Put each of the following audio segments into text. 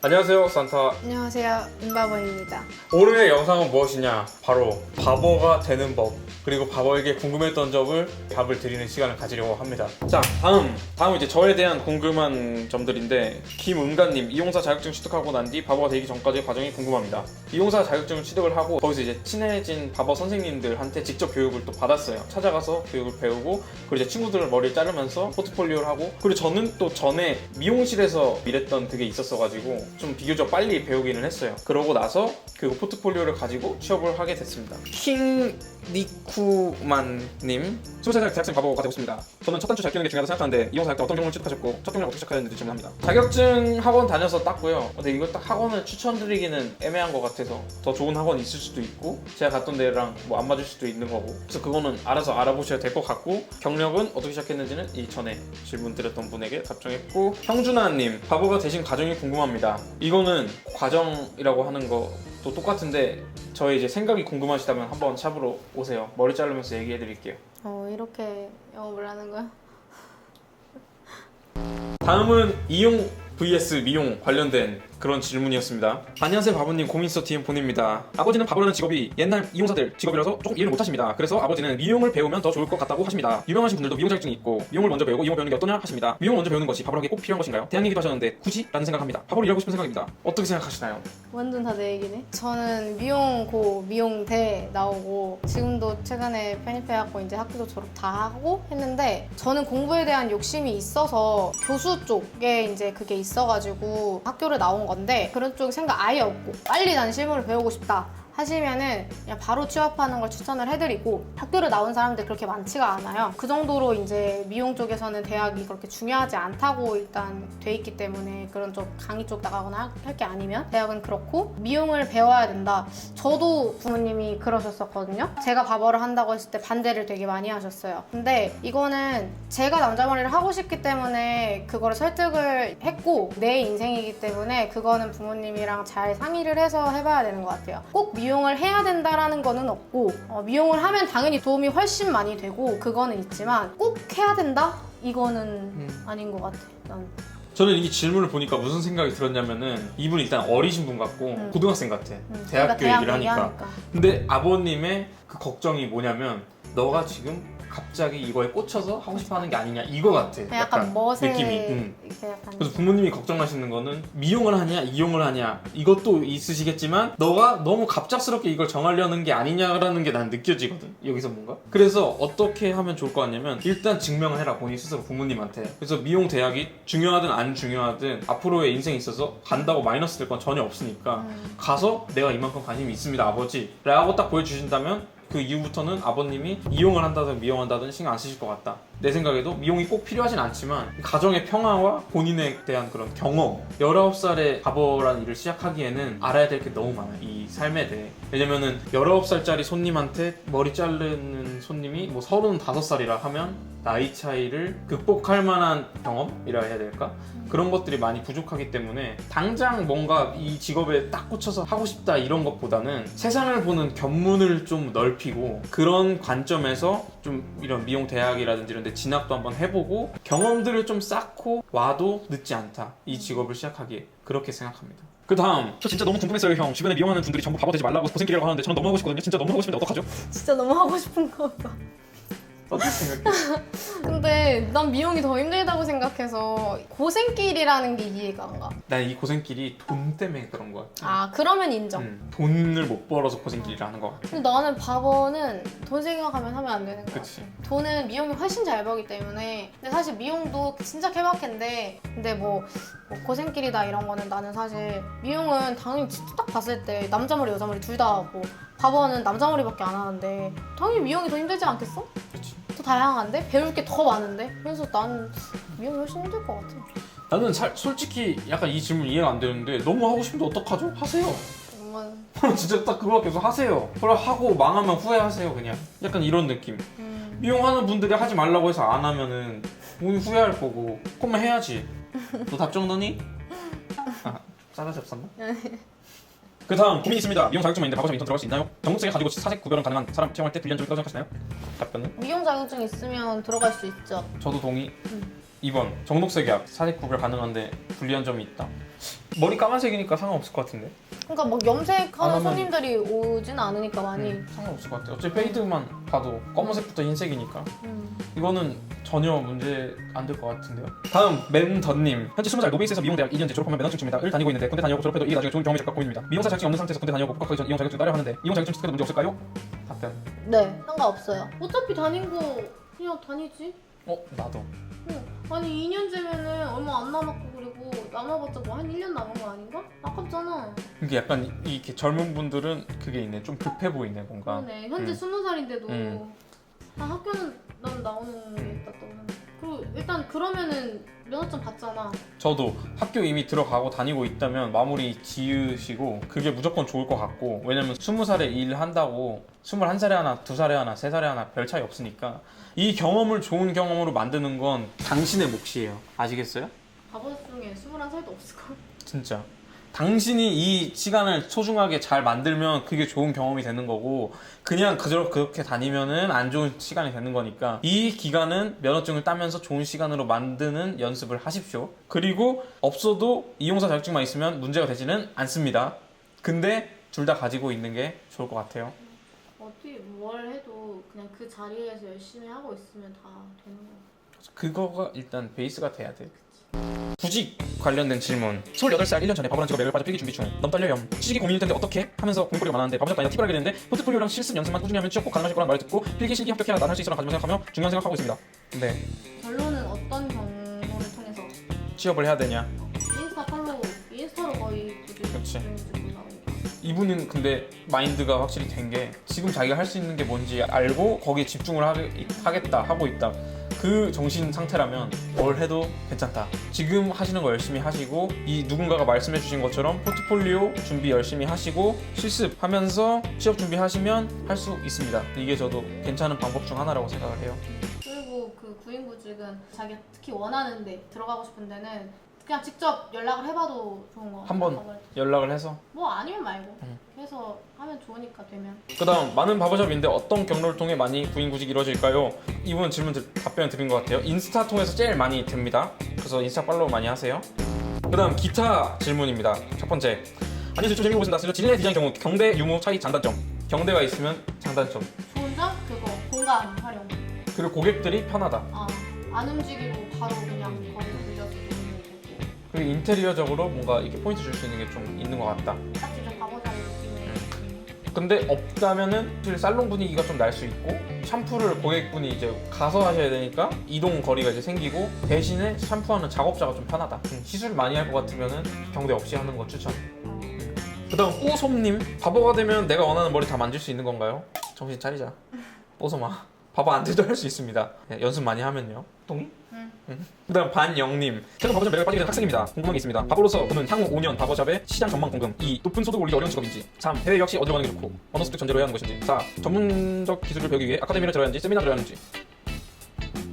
안녕하세요, 산타. 안녕하세요, 임바보입니다. 오늘의 영상은 무엇이냐? 바로 바보가 되는 법, 그리고 바보에게 궁금했던 점을 답을 드리는 시간을 가지려고 합니다. 자, 다음은 이제 저에 대한 궁금한 점들인데, 김은가님, 이용사 자격증 취득하고 난 뒤 바보가 되기 전까지의 과정이 궁금합니다. 이용사 자격증을 취득을 하고 거기서 이제 친해진 바보 선생님들한테 직접 교육을 또 받았어요. 찾아가서 교육을 배우고, 그리고 이제 친구들 머리를 자르면서 포트폴리오를 하고, 그리고 저는 또 전에 미용실에서 일했던 그게 있었어가지고 좀 비교적 빨리 배우기는 했어요. 그러고 나서 그 포트폴리오를 가지고 취업을 하게 됐습니다. 킹니쿠만님, 23살 대학생 바보가 되고 싶습니다. 저는 첫 단추 잘 끼는 게 중요하다고 생각하는데 이용사 자격증 어떤 경험을 취득하셨고 첫 경력 어떻게 시작하셨는지 질문합니다. 자격증 학원 다녀서 땄고요. 근데 이거 딱 학원을 추천드리기는 애매한 것 같아서 더 좋은 학원이 있을 수도 있고 제가 갔던 데랑 뭐 안 맞을 수도 있는 거고, 그래서 그거는 알아서 알아보셔야 될 것 같고, 경력은 어떻게 시작했는지는 이 전에 질문 드렸던 분에게 답장했고, 형준아님, 바보가 되신 과정이 궁금합니다. 이거는 과정이라고 하는 것도 똑같은데 저의 이제 생각이 궁금하시다면 한번 샵으로 오세요. 머리 자르면서 얘기해드릴게요. 이렇게 영업을 하는 거야? 다음은 이용 vs 미용 관련된 그런 질문이었습니다. 안녕하세요 바보님, 고민서 DM 보냅니다. 아버지는 바보라는 직업이 옛날 이용사들 직업이라서 조금 이해를 못하십니다. 그래서 아버지는 미용을 배우면 더 좋을 것 같다고 하십니다. 유명하신 분들도 미용 자격증이 있고 미용을 먼저 배우고 이용을 배우는 게 어떠냐 하십니다. 미용을 먼저 배우는 것이 바보라게 꼭 필요한 것인가요? 대학 얘기도 하셨는데 굳이? 라는 생각합니다. 바보로 일하고 싶은 생각입니다. 어떻게 생각하시나요? 완전 다 내 얘기네. 저는 미용고, 미용대 나오고 지금도 최근에 편입해갖고 이제 학교도 졸업 다 하고 했는데, 저는 공부에 대한 욕심이 있어서 교수 쪽에 이제 그게 있어가지고 학교를 나온 건데, 그런 쪽 생각 아예 없고 빨리 난 실무를 배우고 싶다 하시면은 그냥 바로 취업하는 걸 추천을 해드리고, 학교를 나온 사람들 그렇게 많지가 않아요. 그 정도로 이제 미용 쪽에서는 대학이 그렇게 중요하지 않다고 일단 돼 있기 때문에, 그런 쪽 강의 쪽 나가거나 할 게 아니면 대학은 그렇고, 미용을 배워야 된다. 저도 부모님이 그러셨었거든요. 제가 바버를 한다고 했을 때 반대를 되게 많이 하셨어요. 근데 이거는 제가 남자머리를 하고 싶기 때문에 그거를 설득을 했고, 내 인생이기 때문에 그거는 부모님이랑 잘 상의를 해서 해봐야 되는 것 같아요. 꼭 미용을 해야 된다라는 거는 없고, 미용을 하면 당연히 도움이 훨씬 많이 되고 그거는 있지만 꼭 해야 된다? 이거는 아닌 것 같아. 난. 저는 이 질문을 보니까 무슨 생각이 들었냐면은, 이분이 일단 어리신 분 같고 고등학생 같아. 대학교 그러니까 얘기를 하니까. 근데 아버님의 그 걱정이 뭐냐면, 너가 지금 갑자기 이거에 꽂혀서 하고 싶어 하는 게 아니냐, 이거 같아. 약간 멋에 느낌이. 약간. 그래서 부모님이 걱정하시는 거는 미용을 하냐 이용을 하냐 이것도 있으시겠지만, 너가 너무 갑작스럽게 이걸 정하려는 게 아니냐라는 게 난 느껴지거든, 여기서 뭔가. 그래서 어떻게 하면 좋을 것 같냐면, 일단 증명을 해라, 본인 스스로 부모님한테. 그래서 미용 대학이 중요하든 안 중요하든 앞으로의 인생에 있어서 간다고 마이너스 될 건 전혀 없으니까 가서 내가 이만큼 관심이 있습니다 아버지 라고 딱 보여주신다면, 그 이후부터는 아버님이 이용을 한다든 미용한다든 신경 안 쓰실 것 같다. 내 생각에도 미용이 꼭 필요하진 않지만 가정의 평화와 본인에 대한 그런 경험, 19살에 바버라는 일을 시작하기에는 알아야 될 게 너무 많아, 이 삶에 대해. 왜냐면은 19살짜리 손님한테 머리 자르는 손님이 뭐 35살이라 하면 나이 차이를 극복할 만한 경험이라 해야 될까? 그런 것들이 많이 부족하기 때문에 당장 뭔가 이 직업에 딱 꽂혀서 하고 싶다 이런 것보다는 세상을 보는 견문을 좀 넓히고, 그런 관점에서 좀 이런 미용 대학이라든지 이런 데 진학도 한번 해보고 경험들을 좀 쌓고 와도 늦지 않다, 이 직업을 시작하기에. 그렇게 생각합니다. 그 다음, 저 진짜 너무 궁금했어요 형. 주변에 미용하는 분들이 전부 바보 되지 말라고 고생길이라고 하는데 저는 너무 하고 싶거든요. 진짜 너무 하고 싶은데 어떡하죠? 진짜 너무 하고 싶은 거 봐. 어떻게 생각해? 근데 난 미용이 더 힘들다고 생각해서 고생길이라는 게 이해가 안 가. 난 이 고생길이 돈 때문에 그런 것 같아. 아, 그러면 인정. 돈을 못 벌어서 고생길이라는 것 같아. 근데 나는 바버는 돈 생각하면 하면 안 되는 것 그치. 같아. 돈은 미용이 훨씬 잘 벌기 때문에. 근데 사실 미용도 진짜 케바케인데, 근데 뭐 고생길이다 이런 거는, 나는 사실 미용은 당연히 진짜 딱 봤을 때 남자 머리 여자 머리 둘 다 하고, 바버는 남자 머리밖에 안 하는데 당연히 미용이 더 힘들지 않겠어? 그치. 더 다양한데? 배울 게 더 많은데? 그래서 나는 미용이 훨씬 힘들 것 같아. 나는 솔직히 약간 이 질문 이해가 안 되는데, 너무 하고 싶은데 어떡하죠? 하세요. 정말. 진짜 딱 그거밖에 없어. 하세요. 그럼 하고 망하면 후회하세요 그냥. 약간 이런 느낌. 미용하는 분들이 하지 말라고 해서 안 하면은 본인 후회할 거고, 그러면 해야지. 너 답 정도니? 아, 싸가지 없었나? 그 다음 고민 있습니다. 미용 자격증만 있는데 바보샵 인턴 들어갈 수 있나요? 정독생에 가지고 사색 구별은 가능한 사람 채용할 때 불리한 점이 있다고 생각하시나요? 답변은? 미용 자격증 있으면 들어갈 수 있죠. 저도 동의. 2번 정독세 계약 사색 구별 가능한데 불리한 점이 있다. 머리 까만색이니까 상관없을 것 같은데. 그러니까 막 안 염색하는 하면- 손님들이 오진 않으니까 많이. 상관없을 것 같아. 어차피 페이드만 봐도 검은색부터 흰색이니까. 음. 이거는 전혀 문제 안 될 것 같은데요. 다음 맨던님. 현재 20살 노베이스에서 미용대학 2년제 졸업하면 면허증입니다. 을 다니고 있는데 군대 다녀오고 졸업해도 이게 나중에 좋은 경험이 될까 고민입니다. 미용사 자격증이 없는 상태에서 군대 다녀오고 복학하기 전 이용 자격증 따려 하는데 이용 자격증 취득해도 문제 없을까요? 답변. 네, 상관없어요. 어차피 다닌 거 그냥 다니지. 나도. 아니 2년째면은 얼마 안 남았고 그리고 남아봤자 뭐 한 1년 남은 거 아닌가? 아깝잖아. 이게 약간 이렇게 젊은 분들은 그게 있네. 좀 급해 보이네 뭔가. 그러네. 현재 20살인데도 음. 학교는 난 나오는 게 있다 또. 그리고 일단 그러면은 면허증 받잖아. 저도 학교 이미 들어가고 다니고 있다면 마무리 지으시고 그게 무조건 좋을 것 같고, 왜냐면 20살에 일한다고 21살에 하나 2살에 하나 3살에 하나 별 차이 없으니까 이 경험을 좋은 경험으로 만드는 건 당신의 몫이에요. 아시겠어요? 바보 중에 21살도 없을걸? 진짜 당신이 이 시간을 소중하게 잘 만들면 그게 좋은 경험이 되는 거고, 그냥 그저 그렇게 다니면은 안 좋은 시간이 되는 거니까 이 기간은 면허증을 따면서 좋은 시간으로 만드는 연습을 하십시오. 그리고 없어도 이용사 자격증만 있으면 문제가 되지는 않습니다. 근데 둘 다 가지고 있는 게 좋을 것 같아요. 어떻게 뭘 해도 그냥 그 자리에서 열심히 하고 있으면 다 되는 거야. 그거가 일단 베이스가 돼야 돼. 구직 관련된 질문. 28살 1년 전에 바보란 직업에 빠져 필기 준비 중. 너무 떨려요. 취직이 고민일 텐데 어떻게? 하면서 공부를 많았는데 바보작가 아니라 팁을 알게 됐는데 포트폴리오랑 실습 연습만 꾸준히 하면 취업 꼭 가능하실 거란 말을 듣고 필기 실기 합격해야 난 할 수 있어라 가지고 생각하며 중요한 생각하고 있습니다. 네. 결론은 어떤 경로를 통해서? 취업을 해야 되냐? 인스타 팔로우, 인스타로 거의 그치. 나오니까. 이분은 근데 마인드가 확실히 된 게 지금 자기가 할 수 있는 게 뭔지 알고 거기에 집중을 하겠다 하고 있다. 그 정신 상태라면 뭘 해도 괜찮다. 지금 하시는 거 열심히 하시고, 이 누군가가 말씀해 주신 것처럼 포트폴리오 준비 열심히 하시고 실습하면서 취업 준비하시면 할 수 있습니다. 이게 저도 괜찮은 방법 중 하나라고 생각을 해요. 그리고 그 구인구직은 자기가 특히 원하는데 들어가고 싶은 데는 그냥 직접 연락을 해봐도 좋은 거 같아요. 한번 연락을 해서. 뭐 아니면 말고 그래서 하면 좋으니까 되면. 그 다음 많은 바버샵인데 어떤 경로를 통해 많이 구인구직이 이루어질까요? 이분 질문 답변 드린 것 같아요. 인스타 통해서 제일 많이 됩니다. 그래서 인스타 팔로우 많이 하세요. 그 다음 기타 질문입니다. 첫 번째, 안녕하세요. 좀 재미로 보신다. 진례 디자인 경우 경대 유무 차이 장단점. 경대가 있으면 장단점. 좋은 점 그거 공간 활용. 그리고 고객들이 편하다. 안 움직이고 바로 그냥 거기서 늦어서 놓으면 되고. 그리고 인테리어적으로 뭔가 이렇게 포인트 줄 수 있는 게 좀 있는 것 같다. 딱 진짜 바보자리 느낌의. 근데 없다면은 사실 살롱 분위기가 좀 날 수 있고, 샴푸를 고객분이 이제 가서 하셔야 되니까 이동 거리가 이제 생기고, 대신에 샴푸하는 작업자가 좀 편하다. 시술 많이 할 것 같으면은 경대 없이 하는 거 추천. 그다음 꼬솜님, 바보가 되면 내가 원하는 머리 다 만질 수 있는 건가요? 정신 차리자. 꼬솜아, 바보 안 돼도 할 수 있습니다. 네, 연습 많이 하면요. 동의? 응. 그다음 반영님, 최근 바버샵 매력에 빠지게 된 학생입니다. 궁금한 게 있습니다. 바보로서 보는 향후 5년 바버샵의 시장 전망 궁금. 2. 높은 소득 올리기 어려운 직업인지. 3. 해외 유학 시 어디로 가는 게 좋고 언어 습득 전제로 해야 하는 것인지. 4. 전문적 기술을 배우기 위해 아카데미를 들어야 하는지 세미나 들어야 하는지.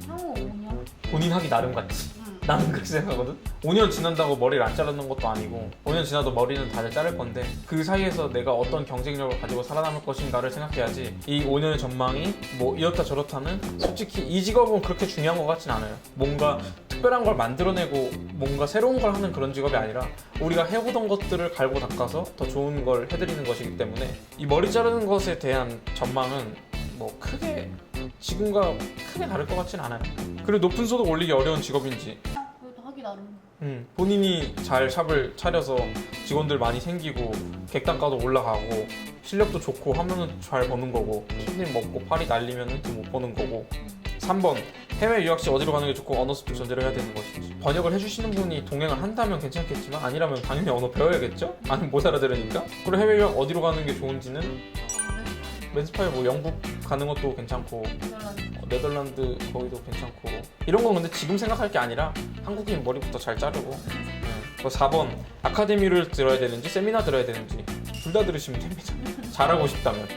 향후 5년? 본인 하기 나름 같지. 나는 그렇게 생각하거든. 5년 지난다고 머리를 안 자르는 것도 아니고 5년 지나도 머리는 다들 자를 건데 그 사이에서 내가 어떤 경쟁력을 가지고 살아남을 것인가를 생각해야지. 이 5년의 전망이 뭐 이렇다 저렇다는, 솔직히 이 직업은 그렇게 중요한 것 같진 않아요. 뭔가 특별한 걸 만들어내고 뭔가 새로운 걸 하는 그런 직업이 아니라 우리가 해오던 것들을 갈고 닦아서 더 좋은 걸 해드리는 것이기 때문에 이 머리 자르는 것에 대한 전망은 뭐 크게 지금과 크게 다를 것 같진 않아요. 그리고 높은 소득 올리기 어려운 직업인지. 그래도 하기 나름. 본인이 잘 샵을 차려서 직원들 많이 생기고 객단가도 올라가고 실력도 좋고 하면은 잘 버는 거고, 손님 먹고 파리 날리면은 또 못 버는 거고. 3번, 해외 유학 시 어디로 가는 게 좋고 언어 습득 전제로 해야 되는 것인지. 번역을 해주시는 분이 동행을 한다면 괜찮겠지만 아니라면 당연히 언어 배워야겠죠? 아니면 못 알아들으니까. 그리고 해외 유학 어디로 가는 게 좋은지는 맨스파일 뭐 영국 가는 것도 괜찮고 네덜란드 거기도 괜찮고, 이런 건 근데 지금 생각할 게 아니라 한국인 머리부터 잘 자르고. 4번, 아카데미를 들어야 되는지 세미나 들어야 되는지. 둘 다 들으시면 됩니다. 잘하고 싶다면.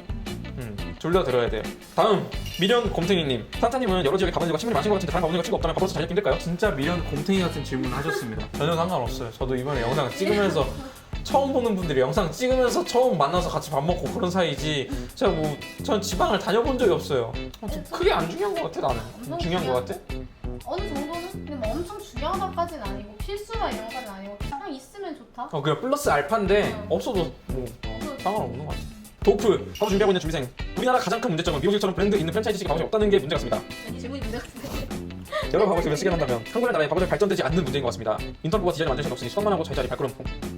둘 다 들어야 돼요. 다음, 미련 곰탱이님. 산타님은 여러 지역에 가본 적과 친분이 많으신 것 같은데 다른 가본 적과 친구 없다면 바보로서 잘 잡기 힘들까요? 진짜 미련 곰탱이 같은 질문 하셨습니다. 전혀 상관없어요. 저도 이번에 영상 찍으면서 처음 보는 분들이 영상 찍으면서 처음 만나서 같이 밥 먹고 그런 사이지, 제가 뭐 전 지방을 다녀본 적이 없어요. 좀 크게 안 중요한 것 같아. 나는 중요한 것 같아. 어느 정도는 근데 뭐 엄청 중요하다까지는 아니고 필수나 이런 것까지는 아니고 그냥 사람이 있으면 좋다. 그냥 플러스 알파인데 응. 없어도 뭐 없어도 상관없는 것 같아. 도프 바보 준비하고 있는 준비생. 우리나라 가장 큰 문제점은 미용실처럼 브랜드 있는 프랜차이즈가 바보샵이 없다는 게 문제 같습니다. 질문이 문제 같은데. 여러 바보샵을 쓰게 한다면 한국의 나라에 바보샵이 발전되지 않는 문제인 것 같습니다. 인턴부가 디자인을 만들 수 없으니 수업만 하고 자기 자리 발걸음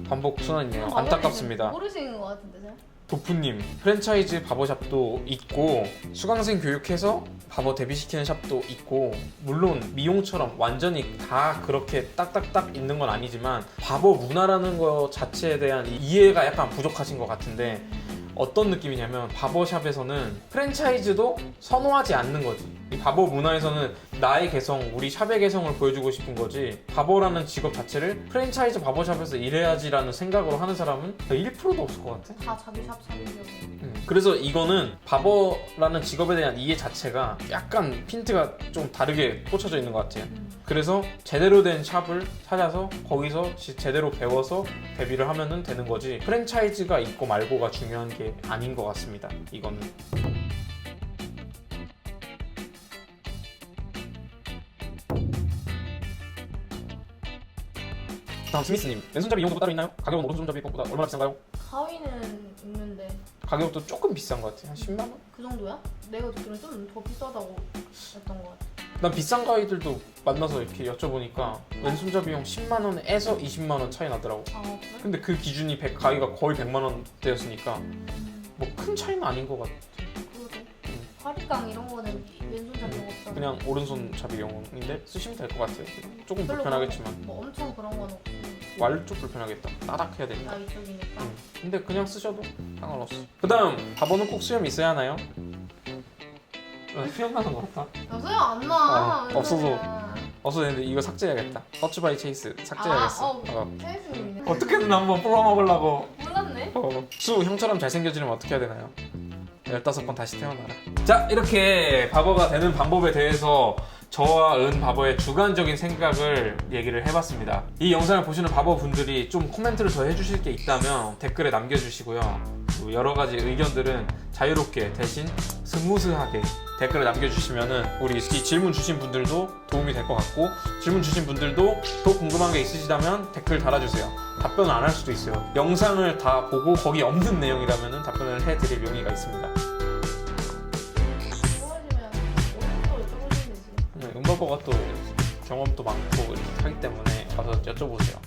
반복 순환이네요. 안타깝습니다. 모르시는 것 같은데 잘? 도프님, 프랜차이즈 바보샵도 있고 수강생 교육해서 바보 데뷔시키는 샵도 있고, 물론 미용처럼 완전히 다 그렇게 딱딱딱 있는 건 아니지만 바보 문화라는 거 자체에 대한 이해가 약간 부족하신 것 같은데, 어떤 느낌이냐면 바버샵에서는 프랜차이즈도 선호하지 않는 거지. 이 바버 문화에서는 나의 개성, 우리 샵의 개성을 보여주고 싶은 거지, 바버라는 직업 자체를 프랜차이즈 바버샵에서 일해야지라는 생각으로 하는 사람은 1%도 없을 것 같아. 다 자기 샵 차리려고. 그래서 이거는 바버라는 직업에 대한 이해 자체가 약간 핀트가 좀 다르게 꽂혀져 있는 것 같아요. 그래서 제대로 된 샵을 찾아서 거기서 제대로 배워서 데뷔를 하면 되는 거지, 프랜차이즈가 있고 말고가 중요한 게 아닌 것 같습니다. 이거는. 다음 스미스님, 왼손잡이 이용도가 따로 있나요? 가격은 오른손잡이 것보다 얼마나 비싼가요? 가위는 있는데 가격도 조금 비싼 것 같아. 한 10만 원? 그 정도야? 내가 듣기로는 좀 더 비싸다고 했던 것 같아. 난 비싼 가위들도 만나서 이렇게 여쭤보니까 왼손잡이용 10만 원에서 20만 원 차이 나더라고. 아 그래? 근데 그 기준이 가위가 거의 100만 원대였으니까 뭐 큰 차이는 아닌 것 같아. 그러게. 화리깡 이런 거는 왼손잡이 이런 거 없잖아. 그냥 오른손잡이용인데 쓰시면 될 것 같아요. 조금 별로 불편하겠지만 뭐 엄청 그런 건 없고 왈 쪽 불편하겠다. 따닥해야 되니까. 나 이쪽이니까. 근데 그냥 쓰셔도 상관없어. 그 다음 바보는 꼭 수염 있어야 하나요? 수염 나는 것 같아. 야 수영 안 나. 왜 없어서. 그래. 없어도 되는데 이거 삭제해야겠다. 서치 바이 체이스 삭제해야겠어. 체이스님이네. 어떻게든 한번 뽑아먹으려고. 몰랐네. 수 형처럼 잘생겨지려면 어떻게 해야 되나요? 15번 다시 태어나라. 자, 이렇게 바보가 되는 방법에 대해서 저와 은 바보의 주관적인 생각을 얘기를 해봤습니다. 이 영상을 보시는 바보 분들이 좀 코멘트를 더 해주실 게 있다면 댓글에 남겨주시고요. 또 여러 가지 의견들은 자유롭게 대신 스무스하게 댓글을 남겨주시면은 우리 이 질문 주신 분들도 도움이 될 것 같고, 질문 주신 분들도 더 궁금한 게 있으시다면 댓글 달아주세요. 답변을 안 할 수도 있어요. 영상을 다 보고 거기 없는 내용이라면 답변을 해드릴 용의가 있습니다. 좋아지면 오른쪽으로 쪼그리면 되지. 은바보가 또 경험도 많고 이렇게 하기 때문에 가서 여쭤보세요.